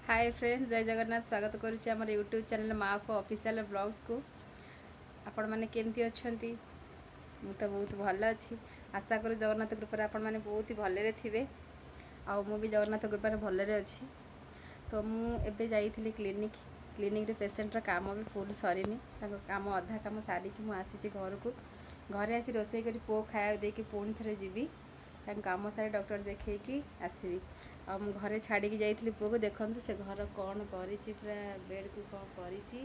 Hi friends, जय जगन्नाथ। स्वागत करुच्ची आम यूट्यूब चैनल माफ ऑफिशियल ब्लॉग्स को। आपण मैंने केमती अच्छी? मु तो बहुत भल अच्छी। आशा करूँ जगन्नाथ कृपा आपण मैंने बहुत ही भलरे थे। आ मु भी जगन्नाथ कृपा भलरे अच्छी। तो मुझे जाइली क्लिनिक रे पेसेंटर काम भी फुल सरीनी। काम अधा काम सारिकी मुझे घर को घरे आसी रोसे कर पु खाया देकी पुणी थे जी काम सारे डॉक्टर देखी आसबि। आ मु घरे छाड़ी जाइली पुओ को। देखु से घर कौन करी पूरा बेड को कौन करी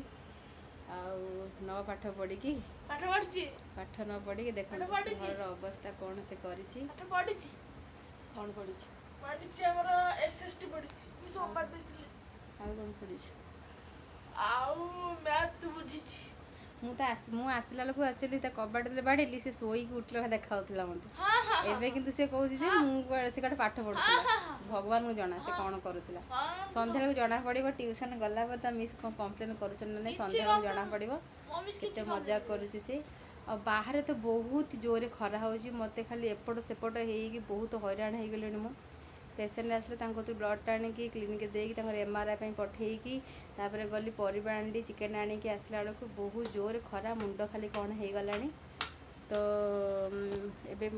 न पाठ पढ़ी पाठ न पढ़ी देख घर अवस्था कौन से कौन पढ़ी कौन पढ़ी आसला बेलू एक्चुअली कबाट बाड़ेली से शोक उठला देखा मत एवं कि सी कौन से कटे पाठ पढ़ुला भगवान को जना से कौन करूला। संध्या को जना पड़ो ट्यूशन गला मिस कंप्लेन कर संध्या को जना पड़ो केते मजाक करुच्ची सी। आ बाहर तो बहुत जोरे खरा हो मत खाली एपट सेपट हो बहुत हैरान हो गले। मु पेसेंट आसले ब्लड टाणी क्लिनिक देकी MRI पठेकी तापर गली परिवा आनी चिकेन आणिकी आसला बेलू बहुत जोर खरा मुंड खाली कौन हो गला। तो एबे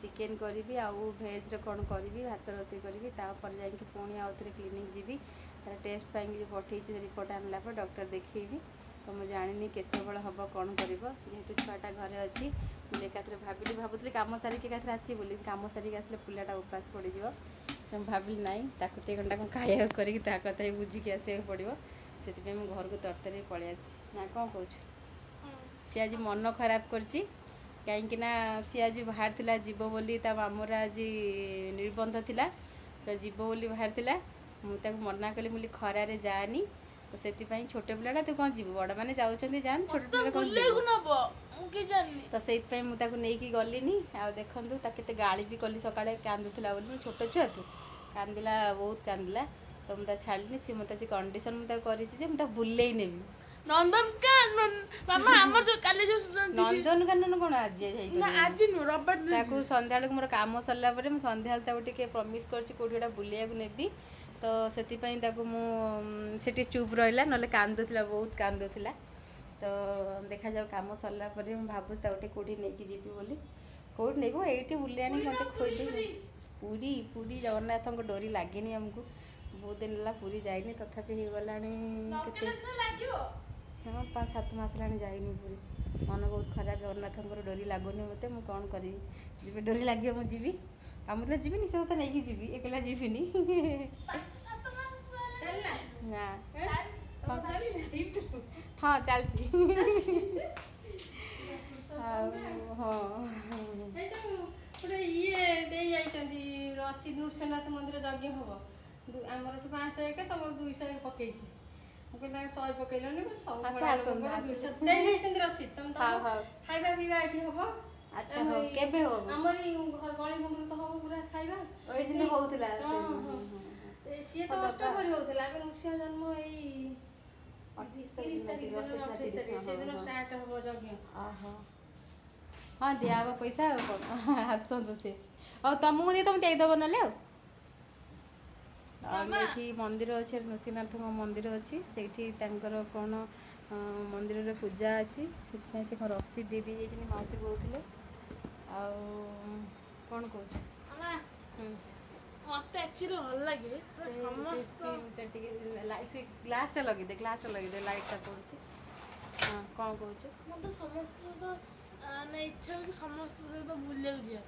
चिकेन करी आउ भेज कौन करी भात रोसे करी तापर जाकि पुणी आउ थे क्लिनिक जी तार टेस्ट पाई पठे रिपोर्ट आनला पर डॉक्टर देखी। तो मुझे जानी केत बड़ हम कौन कर जेहेतु छुआटा घरे अच्छी मुझे भावुली कम सारिक आसी बोली कम सारिक आसले पिलाटा उपास पड़ज। तो भाविली ना ताकि घंटा कौन खाया कथा बुझिकी आसवा पड़ो से घर को तरतरी पलि आसी ना कौन कौच। सी आज मन खराब कर कहीं सी आज बाहर जीव बोली मामूर आज निर्बंध थिला तो जीव बोली बाहर मुझे मना कली मुझे खरारे जानी। तो से छोट पिलाटा तू कौन जीव बड़ मैंने जाऊँ जान छोट पिला कौन तो से मुझे गलिनी आ देखूँ के गाड़ी भी कली सका कांदुला बोली छोट छुआ तू कांदिला बहुत कांदिला। तो मुझे छाड़ी सी मत आज कंडीशन मुझे कर बुले नेबी नंदनकानन कौन आज संध्या मोर कम सरला संध्या टे प्रमिश कर बुलिया नेबी। तो से मुझे चुप रहा ना कांदुला बहुत कांदुला। तो देखा जाओ कम सरला भावुँ कौटी नहीं जीवी बोली कौट नहीं ये बुले मत खोदे पूरी पूरी जगन्नाथ डोरी लगे आमको बहुत दिन है पूरी जाइनी तथापि हो गला हाँ 5-7 मास ला जाइनी पूरी मन बहुत खराब जगन्नाथ डोरी लगुनि मत मुझे कौन करी जी डोरी लगे मुझे जीवी आ मुझे जीविनी से मत नहीं जीवी एकला जीविनी ना हाँ चलती ये रसी नृसिंहनाथ मंदिर यज्ञ हम आमर 500 तुम 200 पकई 100 पकईल रसी तुम खाଇବା ପିଇବା ଏଠି ହବ। अच्छा हो केबे हो हमरी घर गली मुंडर तो हो पूरा खाଇବା ओइ दिन होउतला से तो अष्टभरी होउतला अबे नृसिंह जन्म एई 30 तारिख से दिन स्टार्ट हबो यज्ञ। आहा हाँ दिया पैसा आसतु से और तुमको दिए तुम देदेव ना ये मंदिर अच्छे नृसिंहनाथ मंदिर अच्छी से कौन मंदिर रे पूजा अच्छी से रसी दे दी जाइए मौसी कहते कौन कौच मत एक्चुअली भल लगे समस्त ग्लास लगे दे लाइट पड़ुची। हाँ कौन कौच मत समस्त सहित इच्छा कि समस्त सहित बुलिया जाए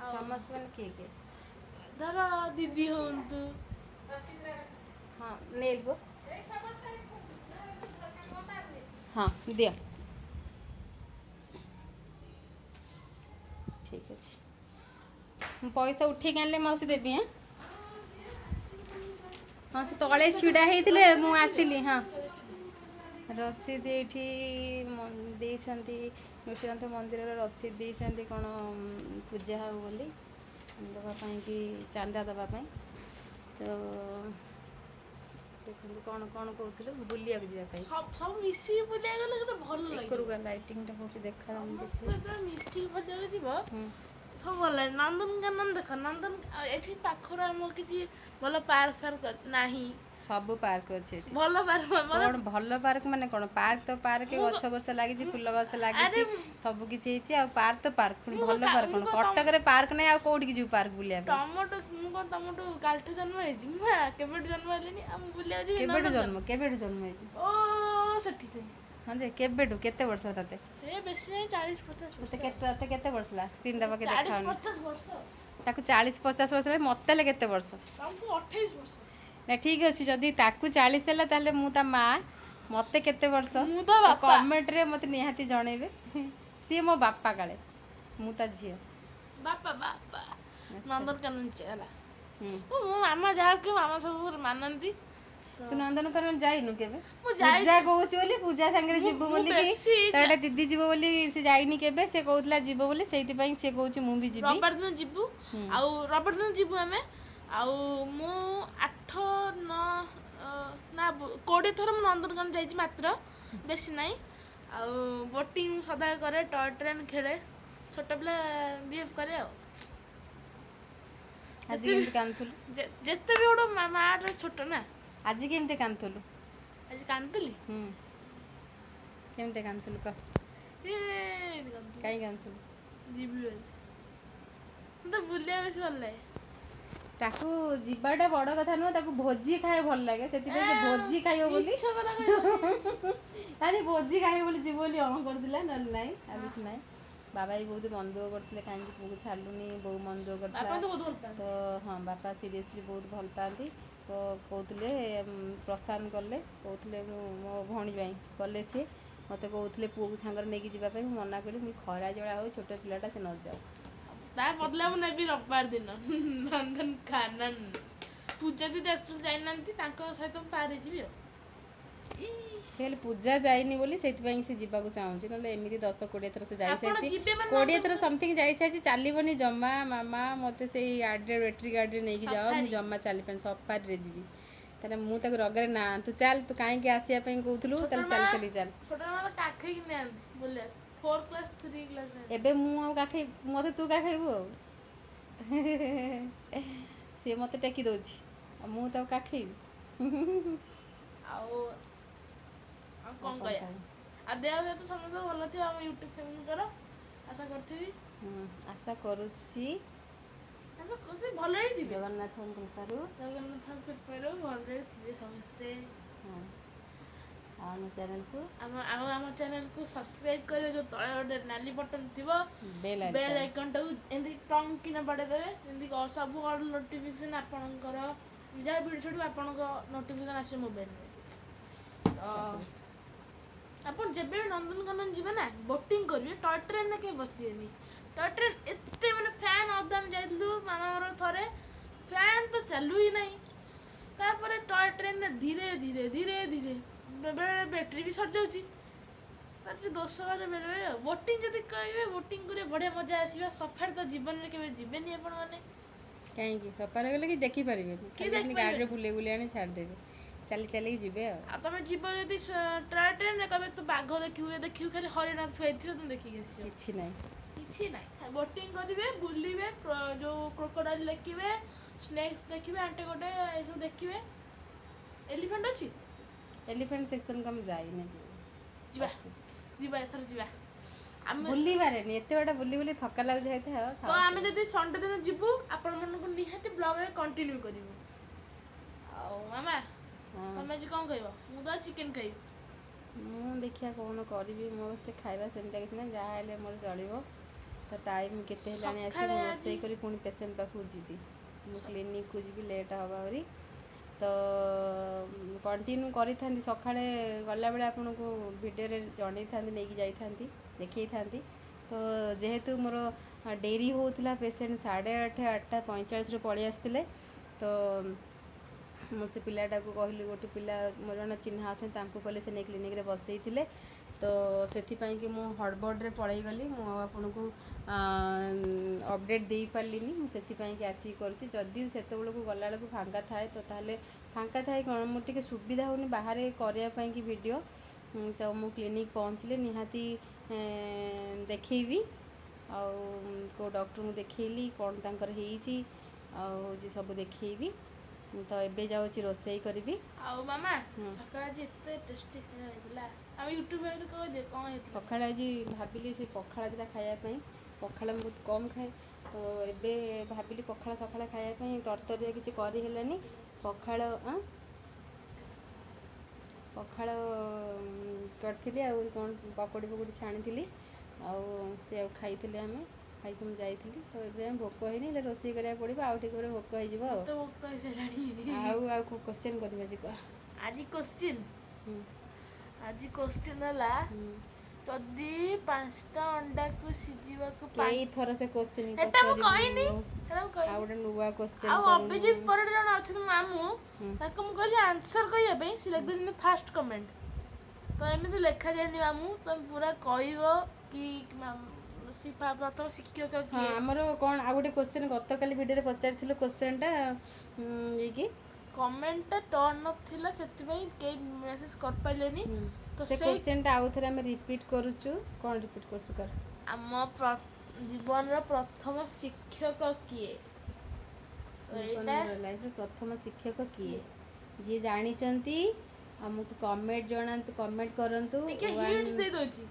समस्त मैंने किए धर दीदी हूँ हाँ नेल हाँ दिया ठीक अच्छे पैसा उठेक आने मौसी देवी। हाँ हाँ से तले छिड़ा होते मुझे हाँ रसीद ये नृसिंहनाथ मंदिर रसीद देते कौन पूजा हो बोली दवापाई कि चांदा दवापाई। तो देखो कौन कौन कहते बुलिया जावाई सब मिसी बुलिया गले भल लाइटिंग टा बहुत देखा मिसी बुलिया जीव ସବୁ ଭଲ ଲାଗେ। ନନ୍ଦନକାନନ ଦେଖ, ଏଠି ପାଖରେ ଆମର କିଛି ଭଲ ପାର୍କ ଫାର୍କ ନାହିଁ। ସବୁ ପାର୍କ ଅଛି ଏଠି। ଭଲ ପାର୍କ କଣ ଭଲ ପାର୍କ ମାନେ କଣ? ପାର୍କ ତ ପାର୍କ, ମୁଁ ଗଛ ଗଛ ଲାଗିଛି, ଫୁଲ ଗଛ ଆରେ ଲାଗିଛି, ସବୁ କିଛି ହେଇଛି। ଆଉ ପାର୍କ ତ ପାର୍କ, ପୁଣି ମୁଁ ଭଲ ପାର୍କ କଣ? ମୁଁ କଟକରେ ପାର୍କ ନାହିଁ, ଆଉ କୋଉଠିକି ଯିବୁ ପାର୍କ ବୁଲିବା ପାଇଁ? ମୁଁ କଣ ତମଠୁ କାଲିଠୁ ଜନ୍ମ ହେଇଛି? ମୁଁ କେବେଠୁ ଜନ୍ମ ହେଲିଣି? ଆଉ ମୁଁ ବୁଲିବାକୁ ଯିବି କେବେଠୁ ନନ୍ଦନକାନନ? କେବେଠୁ ଜନ୍ମ ହେଇଛି? ଓ ସେଠି ସେ ହଁ ଯେ କେବେଠୁ? କେତେ ବର୍ଷ ତତେ? ଏ ବେଶୀ ନାହିଁ, 40-50 ବର୍ଷ। ତତେ କେତେ ବର୍ଷ ହେଲା? ସ୍କ୍ରିନ୍ ଟା ପାଖେ 40-50 ଦେଖାଉନି। ବର୍ଷ। ତାକୁ 40-50 ବର୍ଷ ହେଲେ ମତେ ହେଲେ କେତେ ବର୍ଷ? ତମକୁ 28 ବର୍ଷ। ନା ଠିକ୍ ଅଛି, ଯଦି ତାକୁ 40 ହେଲା ତାହେଲେ ମୁଁ ତା ମା, ମତେ କେତେ ବର୍ଷ? ମୁଁ ତ ବାପା। କମେଣ୍ଟରେ ମତେ ନିହାତି ଜଣେଇବେ। ସିଏ ମୋ ବାପା କାଳେ, ମୁଁ ତା ଝିଅ। ବାପା ଆଚ୍ଛା। ନନ୍ଦନକାନନ ହେଲା। ହୁଁ। ମୋ ମାମା ଯାହାକୁ ମାମା ସବୁ ମାନନ୍ତି। ତ ତୁ ନନ୍ଦନକାନନ ଯାଇନୁ କେବେ? ମୁଁ ପୂଜା ଯାଇଛି। କହୁଛି ବୋଲି, ପୂଜା ସାଙ୍ଗରେ ଯିବୁ ମୁଁ ବୋଲିକି, ବେଶୀ ତାର ଗୋଟେ ଦିଦି ଯିବ ବୋଲି, ସେ ଯାଇନି କେବେ, ସେ କହୁଥିଲା ଯିବ ବୋଲି, ସେଇଥିପାଇଁ ସେ କହୁଛି ମୁଁ ବି ଯିବି। ରବିବାର ଦିନ ଯିବୁ। ହୁଁ। ଆଉ ରବିବାର ଦିନ ଯିବୁ ଆମେ। ଆଉ ମୁଁ 20 ଥର ମୁଁ ନନ୍ଦନକାନନ ଯାଇଛି ମାତ୍ର, ବେଶୀ ନାହିଁ। ଆଉ ବୋଟିଂ ସଦାବେଳେ କରେ, ଟୟ ଟ୍ରେନ୍ ଖେଳେ, ଛୋଟ ପିଲା ବିହେଭ୍ କରେ ଆଉ। ଆଜି କେମିତି କାନ୍ଦୁଥିଲୁ? ଯେତେ ବି ଗୋଟେ ମାଆଟା ଛୋଟ ନା। ଆଜି କେମିତି କାନ୍ଦୁଥିଲୁ? ଆଜି କାନ୍ଦୁଥିଲି? ହୁଁ। କେମିତି କାନ୍ଦୁଥିଲୁ କହ? କାହିଁ କାନ୍ଦୁଥିଲୁ? ଯିବି ବୋଲି। ମତେ ବୁଲିବାକୁ ବେଶୀ ଭଲ ଲାଗେ। ତାକୁ ଯିବାଟା ବଡ କଥା ନୁହଁ, ତାକୁ ଭୋଜି ଖାଇବା ଭଲ ଲାଗେ, ସେଥିପାଇଁ ସେ ଭୋଜି ଖାଇବ ବୋଲି ମିଛ କଥା କହିବନି। ଆରେ ଭୋଜି ଖାଇବ ବୋଲି ଯିବ ବୋଲି କରୁଥିଲା, ନହେଲେ ନାଇଁ ଆଉ କିଛି ନାହିଁ। ବାବା ବି ବହୁତ ମନ ଦୁଃଖ କରୁଥିଲେ, କାହିଁକି ପୁଅକୁ ଛାଡିଲୁନି, ବୋଉ ମନ ଦୁଃଖ ବାପା କରୁଥିଲା। ତ ବହୁତ ଭଲ ତ ପାଆନ୍ତି। ହଁ, ବାପା ସିରିୟସଲି ବହୁତ ଭଲ ପାଆନ୍ତି। ତ କହୁଥିଲେ, ପ୍ରଶାନ୍ତ ଗଲେ, କହୁଥିଲେ ମୋ ଭଉଣୀ ପାଇଁ ଗଲେ, ସିଏ ମୋତେ କହୁଥିଲେ ପୁଅକୁ ସାଙ୍ଗରେ ନେଇକି ଯିବା ପାଇଁ। ମୁଁ ମନା କଲି, ମୁଁ ଖରା ଜଳା ହଉ, ଛୋଟ ପିଲାଟା, ସେ ନ ଯାଉ। ତା ବଦଲା ମୁଁ ନେବି ରବିବାର ଦିନ ନନ୍ଦନକାନନ। ପୂଜା ଦିଦି ଯାଇନାହାନ୍ତି, ତାଙ୍କ ସହିତ ମୁଁ ପାର ହେଇଯିବି ଆଉ। ସେ ହେଲେ ପୂଜା ଯାଇନି ବୋଲି ସେଇଥିପାଇଁ ସେ ଯିବାକୁ ଚାହୁଁଛି, ନହେଲେ ଏମିତି 10-20 ଥର ସେ ଆପଣ ଯାଇସାରିଛି। ଯିବେ ମାନେ 20 ଥର ନନ୍ଦନକାନନ ସମଥିଙ୍ଗ ଯାଇସାରିଛି। ଚାଲିବନି ଜମା। ମାମା ମୋତେ ସେଇ ଗାଡ଼ିରେ, ବ୍ୟାଟେରୀ ଗାଡ଼ିରେ ନେଇକି ଯାଅ, ମୁଁ ସଫାରି ଜମା ଚାଲିପାରିବିନି, ସଫାରିରେ ଯିବି। ତାହେଲେ ମୁଁ ତାକୁ ରଗରେ, ନା ତୁ ଚାଲ, ତୁ କାହିଁକି ଆସିବା ପାଇଁ କହୁଥିଲୁ, ତାହେଲେ ଚାଲି ଚାଲି ଚାଲ। ଛୋଟ ମା କାଖେଇକି ନିଅନ୍ତି ବୁଲିବାକୁ, 4 କ୍ଲାସ୍ 3 କ୍ଲାସ୍ ଯାଏଁ। ଏବେ ମୁଁ ଆଉ କାଖେଇ, ମୋତେ ତୁ କାଖେଇବୁ ଆଉ। ସିଏ ମୋତେ ଟେକି ଦେଉଛି, ଆଉ ମୁଁ ତାକୁ କାଖେଇବି। ଆଉ କଣ କହିବା? ଆଉ ଦେହ ତ ସମସ୍ତେ ଭଲ ଥିବ, ଆମ ୟୁଟ୍ୟୁବ୍ ଫ୍ୟାମିଲିଙ୍କର ଆଶା କରୁଥିବି। ଆଶା କରୁଛି ଭଲରେ ଥିବେ। ଜଗନ୍ନାଥଙ୍କ କୃପାରୁ। ଜଗନ୍ନାଥଙ୍କ କୃପାରୁ ଭଲରେ ଥିବେ ସମସ୍ତେ। ହଁ, ଆଉ ଆମ ଚ୍ୟାନେଲକୁ ଆମ ଚ୍ୟାନେଲକୁ ସବସ୍କ୍ରାଇବ୍ କରିବେ, ଯେଉଁ ତଳେ ଗୋଟେ ନାଲି ବଟନ୍ ଥିବ, ବେଲ୍ ଆଇକନ୍ଟାକୁ ଏମିତି ଟଙ୍ଗ କିନା ବାଡ଼େଇ ଦେବେ, ଯେମିତି ସବୁ ଅଲ୍ ନୋଟିଫିକେସନ୍ ଆପଣଙ୍କର ଯାହା ଭିଡ଼ିଓ ଛାଡ଼ିବ, ଆପଣଙ୍କ ନୋଟିଫିକେସନ୍ ଆସିବ ମୋବାଇଲରେ। ତାପରେ ଆପଣ ଯେବେ ବି ନନ୍ଦନକାନନ ଯିବେ ନା, ବୋଟିଂ କରିବେ, ଟୟ ଟ୍ରେନରେ କେବେ ବସିବେନି। ଟୟ ଟ୍ରେନ୍ ଏତେ ମାନେ ଫ୍ୟାନ୍ ଅଫ୍, ଆମେ ଯାଇଥିଲୁ ମାମାଙ୍କର ଥରେ, ଫ୍ୟାନ୍ ତ ଚାଲୁ ହିଁ ନାହିଁ। ତାପରେ ଟୟ ଟ୍ରେନରେ ଧୀରେ ଧୀରେ ଧୀରେ ଧୀରେ, ବେଳେବେଳେ ବ୍ୟାଟେରୀ ବି ସରିଯାଉଛି। ତାର ଟିକେ ଦୋଷ ମାରେ ବେଳେବେଳେ ଆଉ। ବୋଟିଂ ଯଦି କରିବେ, ବୋଟିଂ କରିବେ, ବଢ଼ିଆ ମଜା ଆସିବ। ସଫାରି ତ ଜୀବନରେ କେବେ ଯିବେନି ଆପଣମାନେ। କାହିଁକି? ସଫାରେ ଗଲେ କି ଦେଖିପାରିବେନି, କେହି ଖାଲି ଏମିତି ଗାଡ଼ିରେ ଦେଖିପାରିବେନି। ବୁଲେଇ ବୁଲେଇ ଆଣି ଛାଡ଼ିଦେବେ, ଚାଲି ଚାଲିକି ଯିବେ ଆଉ। ଆଉ ତମେ ଯିବ ଯଦି ଟୟ ଟ୍ରେନରେ, କହିବେ ତୁ ବାଘ ଦେଖିବୁ ଖାଲି ହରିଣ ଥୁଆହେଇଥିବ, ତମେ ଦେଖିକି ଆସିବ। କିଛି ନାହିଁ। କିଛି ନାହିଁ, ବୋଟିଂ କରିବେ, ବୁଲିବେ, ଯେଉଁ କ୍ରୋକୋଡାଇଲ୍ ଦେଖିବେ, ସ୍ନେକ୍ସ ଦେଖିବେ, ଆଣ୍ଟେକୋଡ଼ା ଏସବୁ ଦେଖିବେ। ଏଲିଫେଣ୍ଟ ଅଛି? ଏଲିଫେଣ୍ଟ ସେକ୍ସନକୁ ଆମେ ଯାଇନେ। ଯିବା, ଯିବା, ଏଥର ଯିବା। ଆମେ ବୁଲିବାରେନି, ଏତେ ବାଟ ବୁଲି ବୁଲି ଥକା ଲାଗୁଛି ହେଇଥାଏ। ତ ଆମେ ଯଦି ସଣ୍ଡେ ଦିନ ଯିବୁ, ଆପଣମାନଙ୍କୁ ନିହାତି ବ୍ଲଗରେ କଣ୍ଟିନ୍ୟୁ କରିବୁ। ଆଉ ମାମା, ହଁ, ତମେ ଆଜି କ'ଣ ଖାଇବ? ମୁଁ ତ ଚିକେନ୍ ଖାଇବି। ମୁଁ ଦେଖିବା କ'ଣ କରିବି। ମୋର ସେ ଖାଇବା ସେମିତିଆ କିଛି ନାହିଁ, ଯାହା ହେଲେ ମୋର ଚଳିବ। ତ ଟାଇମ୍ କେତେ ହେଲାଣି ଆସିକି, ସକାଳେ ମୁଁ ଆଜି ରୋଷେଇ କରି ପୁଣି ପେସେଣ୍ଟ ପାଖକୁ ଯିବି। ମୁଁ କ୍ଲିନିକକୁ ଯିବି, ଲେଟ୍ ହେବ ଆହୁରି। ତ କଣ୍ଟିନ୍ୟୁ କରିଥାନ୍ତି, ସକାଳେ ଗଲାବେଳେ ଆପଣଙ୍କୁ ଭିଡ଼ିଓରେ ଜଣେଇଥାନ୍ତି, ନେଇକି ଯାଇଥାନ୍ତି, ଦେଖେଇଥାନ୍ତି। ତ ଯେହେତୁ ମୋର ଡେରି ହେଉଥିଲା, ପେସେଣ୍ଟ 8:30, 8:45ରୁ ପଳେଇ ଆସିଥିଲେ। ତ ମୁଁ ସେ ପିଲାଟାକୁ କହିଲି, ଗୋଟେ ପିଲା ମୋର ଜଣେ ଚିହ୍ନା ଅଛନ୍ତି, ତାଙ୍କୁ କହିଲେ ସେ ନେଇ କ୍ଲିନିକ୍ରେ ବସେଇଥିଲେ। ତ ସେଥିପାଇଁକି ମୁଁ ହଡ଼ବଡ଼ରେ ପଳେଇଗଲି। ମୁଁ ଆପଣଙ୍କୁ ଅପଡ଼େଟ୍ ଦେଇପାରିଲିନି। ମୁଁ ସେଥିପାଇଁକି ଆସିକି କରୁଛି। ଯଦି ସେତେବେଳକୁ ଗଲାବେଳକୁ ଫାଙ୍କା ଥାଏ, ତ ତାହେଲେ ଫାଙ୍କା ଥାଏ କ'ଣ, ମୋର ଟିକେ ସୁବିଧା ହେଉନି ବାହାରେ କରିବା ପାଇଁକି ଭିଡ଼ିଓ। ତ ମୁଁ କ୍ଲିନିକ୍ ପହଞ୍ଚିଲେ ନିହାତି ଦେଖେଇବି। को डॉक्टर को देखेली कौन तांकर हेइची सब देखेबी तो एबे जाऊँगी रोषेई करी। मामा सकाळ आज एते टेस्टी खाना हेला हम यूट्यूब रे कह दे कोन हे सकाळ आज भाबिली से पखाला दिला खाया पई पखाला मैं बहुत कम खाए तो एबे भाबिली पखाला सकाळ खाया पई तरतरिया किसी करी हेलानी पखाल पखाल करथिली आ कोन पकोड़ी पकोड़ी छाणी से खाई आम खाई मुझे जाइली तो ये भोक है रोषे करा पड़ो आउ टे भोक हो क्वेश्चन कर आज क्वेश्चन हला जदि 5टा अंडा को सिजीवा को कई थर से क्वेश्चन एटा मु कहिनी आ गोटे नुवा क्वेश्चन आ अभिजीत पर जन अछि मामू ताको मु कहली आंसर कहिया पे सिलेक्ट दिन फर्स्ट कमेंट तो एमिति लेखा जायनि मामू तुम पूरा कहइबो कि सिफा प्रथम शिक्षक हां हमर कोन आ गोटे क्वेश्चन गत काली वीडियो रे पचारथिलो क्वेश्चनटा ये कि कमेंट टर्न ऑफ थिला सेति भाई के मेसेज कर पाइलेनी तो से क्वेश्चनटा आउ थरे हम रिपीट करूछु कोन रिपीट करछु कर हम जीवन रो प्रथम शिक्षक किए लाइफ रो प्रथम शिक्षक किए जे जानि चंती हमको कमेंट जणांतु कमेंट करंतु के हिंट्स दे दोची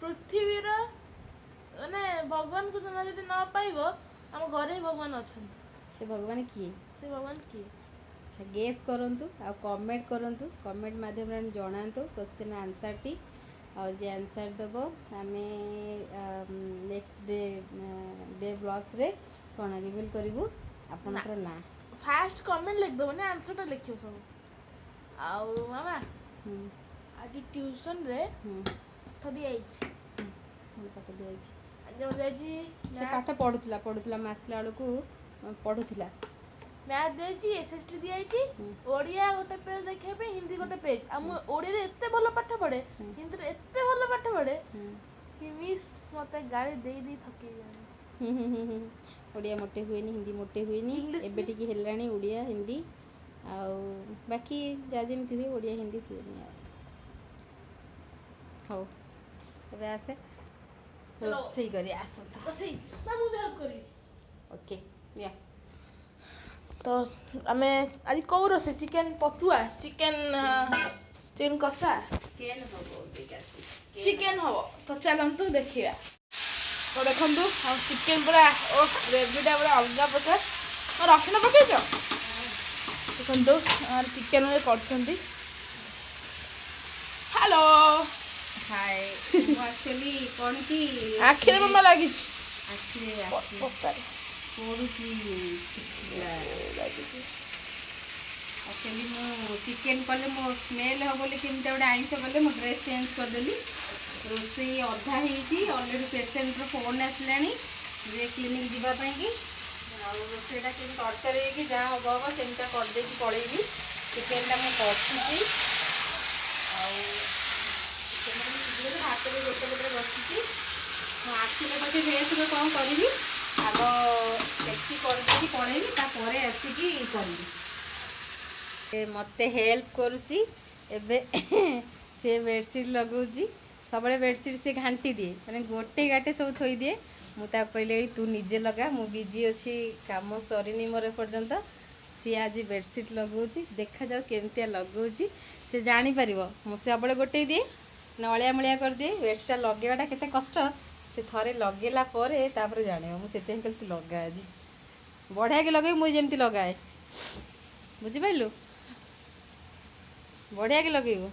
पृथ्वी रो माने भगवान को जना यदि न पाइबो हम घरे भगवान अछन से भगवान किए अच्छा गेस करंतु आ कमेंट करंतु कमेंट माध्यम रे जणांतु क्वेश्चन आंसर टी और जे आंसर दबो हमें नेक्स्ट डे ब्लॉग्स रे कोन रिवील करिवु आपनकर ना फर्स्ट कमेंट लिख दो ने आंसर टा लिखियो सब आउ मामा आज ट्यूशन रे पाठ दिया छी पाठ दिया छी जो देजी से पाठ पढुतला मासला को पढुतला मैथ देजी एसएसटी दिया छी ओडिया गोटे पेज देखे पे हिंदी गोटे पेज हम ओडिया रे एते भलो पाठ पढे हिंदी रे एते भलो पाठ पढे कि मिस मते गाली देई दी थके जानी ओडिया मोटे हुएनी हिंदी मोटे हुएनी एबे टिकी हेलानी ओडिया हिंदी आ बाकी जा जेमति हुए ओडिया हिंदी हुएनी हो एबे आसे रोसई करी आसत रोसई मामू भी हेल्प करी ओके या तो आमे आज को रोसे चिकन पतुआ चिकन कसा चिकन हो तो चलंतु देखिया तो देखंतु हम चिकन पूरा ओ ग्रेवीटा पूरा अलगा प्रकार और रखना पके जो देखंतु और चिकन में करछंती हेलो हाय एक्चुअली कोन की आखिर में लागी आखिर पड़ुची एक्चुअली मो चिकन कले मो स्मेल हो बोली केमते गोटे आइंस कले मो ड्रेस चेंज करदेली रोसई अधा होती अलरेडी पेसेंट फोन आसलानी जे क्लिनिक जीवाई कि रोसईटा के तरतर कि जहाँ हम हम सेमता करदे पलैबी चिकेनटा मुझे हाथ में गोटे गोटे बसी आसले पचे भेस कौन करी आग देखी करदे पलैबी तापर आसिकी करी मते हेल्प करुची एबे से बेडसीट लगाऊँगी सब बेडसीट से घाटी दिए मैंने गोटे गाटे सब थोई दिए मुझे कहले तू निजे लगा मु बिजी अच्छी काम सरनी मोर पर्यंत सी आज बेडसीट लगाऊँगी देखा जाओ केमतिया लगाऊँगी से जापर मुझे सब गोटे दिए नलिया मलिया कर दिए बेडसीटा लगेवाटा केते कष्ट से थरे लगेला परे तापर जाने मुझे कहली तू लगा आज बढ़िया के लगे मुझे जमती लगाए बुझिपारू बढ़िया के लगेबो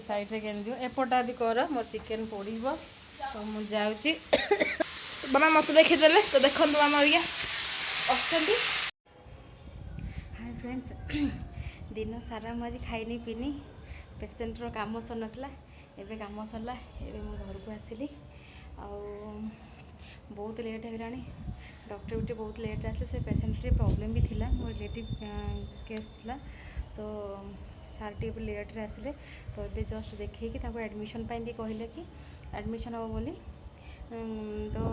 साइड रे केन एपटा भी कर मोर चिकन पड़ो तो मुझे जाऊँगी मामा मत देखीदे तो देखो मामा भैया हाय फ्रेंड्स दिन सारा मुझे खाईनी पीनी पेसेंट रो काम सर नाला एबे काम सरला एबे मो घर को आसिली बहुत लेट है डॉक्टर भी बहुत लेट आसे से पेसेंट रे प्रॉब्लम भी थिला मोर रिलेटिव केस थिला तो सार टी लेट रे आसिले तो ये जस्ट देखी कि एडमिशन पाई भी कहले कि एडमिशन हम बोली तो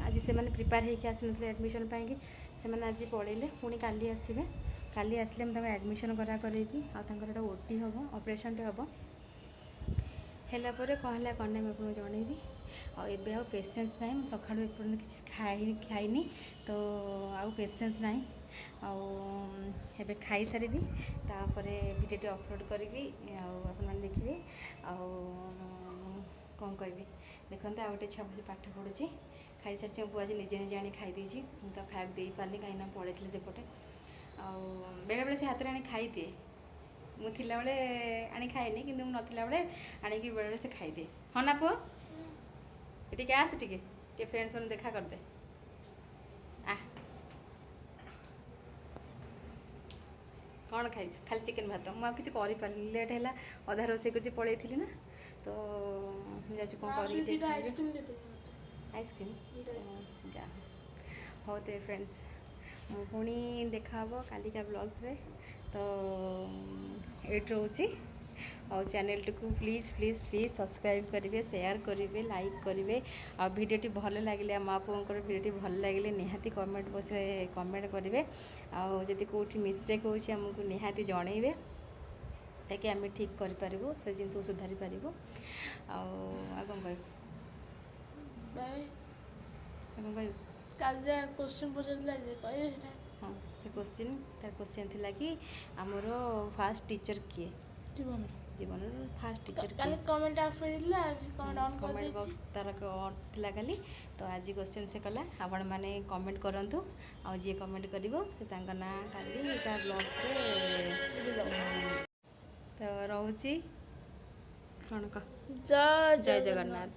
आज से मैंने प्रिपेयर होकर आसी ना एडमिशन पाई ସେମାନେ ଆଜି ପଳେଇଲେ, ପୁଣି କାଲି ଆସିବେ। କାଲି ଆସିଲେ ମୁଁ ତାଙ୍କୁ ଆଡ଼ମିସନ୍ କରାଇବି। ଆଉ ତାଙ୍କର ଗୋଟେ ଓଟି ହେବ, ଅପରେସନ୍ଟେ ହେବ। ହେଲା ପରେ କ'ଣ ହେଲା କ'ଣ ନାହିଁ ମୁଁ ଆପଣଙ୍କୁ ଜଣେଇବି। ଆଉ ଏବେ ଆଉ ପେସେନ୍ସ ନାହିଁ, ମୁଁ ସକାଳୁ ଏପର୍ଯ୍ୟନ୍ତ କିଛି ଖାଇନି ତ ଆଉ ପେସେନ୍ସ ନାହିଁ। ଆଉ ଏବେ ଖାଇସାରିବି, ତାପରେ ଭିଡ଼ିଓଟି ଅପଲୋଡ଼ କରିବି, ଆଉ ଆପଣମାନେ ଦେଖିବେ। ଆଉ କ'ଣ କହିବି, ଦେଖନ୍ତୁ ଆଉ ଗୋଟେ ଛୁଆ ବସି ପାଠ ପଢ଼ୁଛି, ଖାଇସାରିଛି। ମୋ ପୁଅ ଆଜି ନିଜେ ନିଜେ ଆଣି ଖାଇ ଦେଇଛି, ମୁଁ ତ ଖାଇବାକୁ ଦେଇପାରିନି କାହିଁକିନା ପଳେଇଥିଲି ସେପଟେ। ଆଉ ବେଳେବେଳେ ସେ ହାତରେ ଆଣି ଖାଇଦିଏ, ମୁଁ ଥିଲାବେଳେ ଆଣି ଖାଏନି, କିନ୍ତୁ ମୁଁ ନଥିଲା ବେଳେ ଆଣିକି ବେଳେବେଳେ ସେ ଖାଇଦିଏ। ହଁ ନା ପୁଅ, ଏଠିକି ଆସେ, ଟିକେ ଫ୍ରେଣ୍ଡସ୍ ମାନେ ଦେଖା କରିଦେ। କ'ଣ ଖାଇଛୁ? ଖାଲି ଚିକେନ୍ ଭାତ। ମୁଁ ଆଉ କିଛି କରିପାରିଲିନି, ଲେଟ୍ ହେଲା, ଅଧା ରୋଷେଇ କରିଛି, ପଳେଇଥିଲି ନା, ତ ମୁଁ ଯାଉଛି କ'ଣ କରିକି ଟିକେ ଆଇସ୍କ୍ରିମ୍। ଯା ହଉ ତ ଫ୍ରେଣ୍ଡସ୍, ମୁଁ ପୁଣି ଦେଖା ହେବ କାଲିକା ବ୍ଲଗ୍ସରେ। ତ ଏଇଠି ରହୁଛି। ଆଉ ଚ୍ୟାନେଲଟିକୁ ପ୍ଲିଜ୍ ସବସ୍କ୍ରାଇବ୍ କରିବେ, ସେୟାର କରିବେ, ଲାଇକ୍ କରିବେ। ଆଉ ଭିଡ଼ିଓଟି ଭଲ ଲାଗିଲେ, ମା ପୁଅଙ୍କର ଭିଡ଼ିଓଟି ଭଲ ଲାଗିଲେ ନିହାତି କମେଣ୍ଟ ବକ୍ସରେ କମେଣ୍ଟ କରିବେ। ଆଉ ଯଦି କେଉଁଠି ମିଷ୍ଟେକ୍ ହେଉଛି ଆମକୁ ନିହାତି ଜଣେଇବେ, ତାକି ଆମେ ଠିକ୍ କରିପାରିବୁ, ସେ ଜିନିଷକୁ ସୁଧାରି ପାରିବୁ। ଆଉ କ'ଣ କହିବୁ? କ'ଣ କହିବୁ? କାଲି ଯାହା କୋଶ୍ଚିନ୍ ପଚାରିଥିଲା ଯେ କହିବେ ସେଇଟା। ହଁ, ସେ ତାର କୋଶ୍ଚିନ୍ ଥିଲା କି ଆମର ଫାର୍ଷ୍ଟ ଟିଚର୍ କିଏ, ଜୀବନର ଫାର୍ଷ୍ଟ ଟିଚର୍ କାଲି କିଏ। କମେଣ୍ଟ ଅଫ୍ ହେଇଥିଲା, ଆଜି କମେଣ୍ଟ ଅନ୍ କମେଣ୍ଟ କରିଦେଇଛି। ବକ୍ସ ତାର ଥିଲା କାଲି, ତ ଆଜି କୋଶ୍ଚିନ୍ ସେ କଲା। ଆପଣମାନେ କମେଣ୍ଟ କରନ୍ତୁ, ଆଉ ଯିଏ କମେଣ୍ଟ କରିବ ତାଙ୍କ ନାଁ କାଲି ତା ବ୍ଲଗ୍ସରେ। ତ ରହୁଛି, କ'ଣ କହ? ଜୟ ଜୟ ଜଗନ୍ନାଥ।